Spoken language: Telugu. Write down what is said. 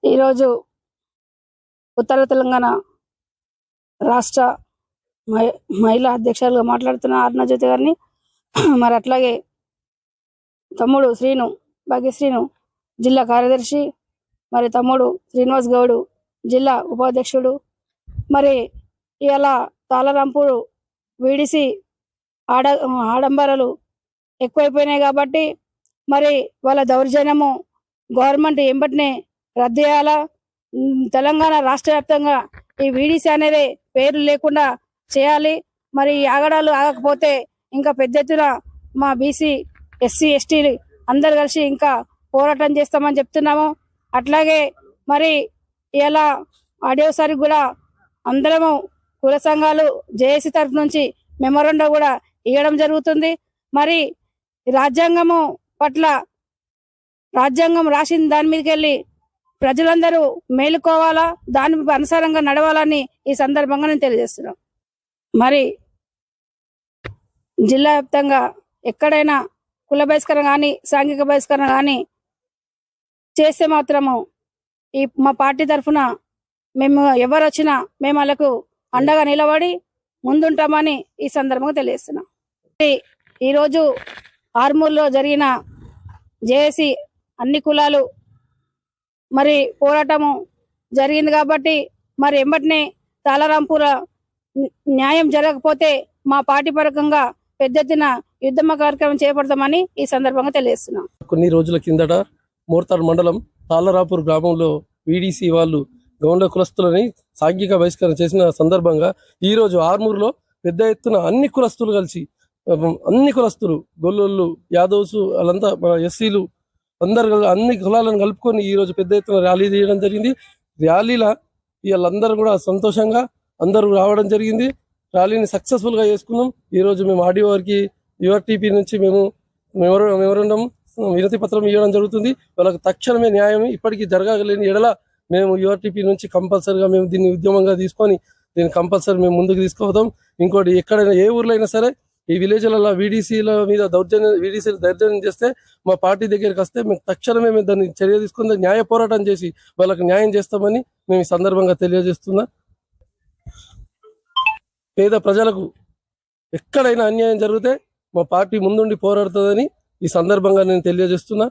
ఈరోజు ఉత్తర తెలంగాణ రాష్ట్ర మహిళా అధ్యక్షులుగా మాట్లాడుతున్న అరుణజ్యోతి గారిని, మరి అట్లాగే తమ్ముడు శ్రీను భాగ్యశ్రీను జిల్లా కార్యదర్శి, మరి తమ్ముడు శ్రీనివాస్ గౌడ్ జిల్లా ఉపాధ్యక్షుడు. మరి ఇలా తాళరాంపూర్ వీడిసి ఆడంబరాలు ఎక్కువైపోయినాయి కాబట్టి మరి వాళ్ళ దౌర్జన్యము గవర్నమెంట్ ఎంబటినే రద్దు చేయాలా. తెలంగాణ రాష్ట్ర వ్యాప్తంగా ఈ వీడిసి అనేది పేర్లు లేకుండా చేయాలి. మరి ఆగడాలు ఆగకపోతే ఇంకా పెద్ద ఎత్తున మా బీసీ ఎస్సీ ఎస్టీ అందరు కలిసి ఇంకా పోరాటం చేస్తామని చెప్తున్నాము. అట్లాగే మరి ఇలా ఆడియోసారి కూడా అందరము కుల సంఘాలు జేఏసీ తరఫు నుంచి మెమోరండా కూడా ఇవ్వడం జరుగుతుంది. మరి రాజ్యాంగము పట్ల రాజ్యాంగం రాసిన దాని మీదకి వెళ్ళి ప్రజలందరూ మేలుకోవాలా, దాని అనుసారంగా నడవాలని ఈ సందర్భంగా నేను తెలియజేస్తున్నాం. మరి జిల్లా వ్యాప్తంగా ఎక్కడైనా కుల బహిష్కరణ కానీ సాంఘిక బహిష్కరణ కానీ చేస్తే మాత్రము మా పార్టీ తరఫున మేము ఎవరు వచ్చినా మేము వాళ్ళకు అండగా నిలబడి ముందుంటామని ఈ సందర్భంగా తెలియజేస్తున్నాం. ఈరోజు ఆర్మూర్లో జరిగిన జేఏసీ అన్ని కులాలు మరి పోరాటము జరిగింది కాబట్టి మరి ఎంబటినే తాళరాంపూర న్యాయం జరగకపోతే మా పార్టీ పరకంగా పెద్ద ఎత్తున యుద్ధమ కార్యక్రమం చేపడతామని ఈ సందర్భంగా తెలియజేస్తున్నాం. కొన్ని రోజుల కిందట మోర్తాడ్ మండలం తాళ్లరాపూర్ గ్రామంలో వీడీసీ వాళ్ళు గౌండ కులస్తులని సాంఘిక బహిష్కరణ చేసిన సందర్భంగా ఈ రోజు ఆర్మూర్లో పెద్ద ఎత్తున అన్ని కులస్తులు కలిసి అన్ని కులస్తులు గొల్లోళ్ళు యాదవ్స్ వాళ్ళంతా ఎస్సీలు అందరు అన్ని కులాలను కలుపుకొని ఈ రోజు పెద్ద ఎత్తున ర్యాలీ తీయడం జరిగింది. ర్యాలీలో వీళ్ళందరూ కూడా సంతోషంగా అందరూ రావడం జరిగింది. ర్యాలీని సక్సెస్ఫుల్ గా చేసుకున్నాం. ఈ రోజు మేము ఆర్డీఓ వారికి యూఆర్టీపీ నుంచి మేము మెమోరండం వినతి పత్రం ఇవ్వడం జరుగుతుంది. వాళ్ళకి తక్షణమే న్యాయం ఇప్పటికీ జరగలేని ఎడల మేము యూఆర్టీపీ నుంచి కంపల్సరీగా మేము దీన్ని ఉద్యమంగా తీసుకొని దీన్ని కంపల్సరీ మేము ముందుకు తీసుకుపోతాం. ఇంకోటి ఎక్కడైనా ఏ ఊర్లో అయినా సరే ఈ విలేజ్లలో వీడీసీల మీద వీడీసీలు దౌర్జన్యం చేస్తే మా పార్టీ దగ్గరికి వస్తే మేము తక్షణమే మేము దాన్ని చర్య తీసుకుని న్యాయ పోరాటం చేసి వాళ్ళకి న్యాయం చేస్తామని మేము ఈ సందర్భంగా తెలియజేస్తున్నా. పేద ప్రజలకు ఎక్కడైనా అన్యాయం జరిగితే మా పార్టీ ముందుండి పోరాడుతుందని ఈ సందర్భంగా నేను తెలియజేస్తున్నా.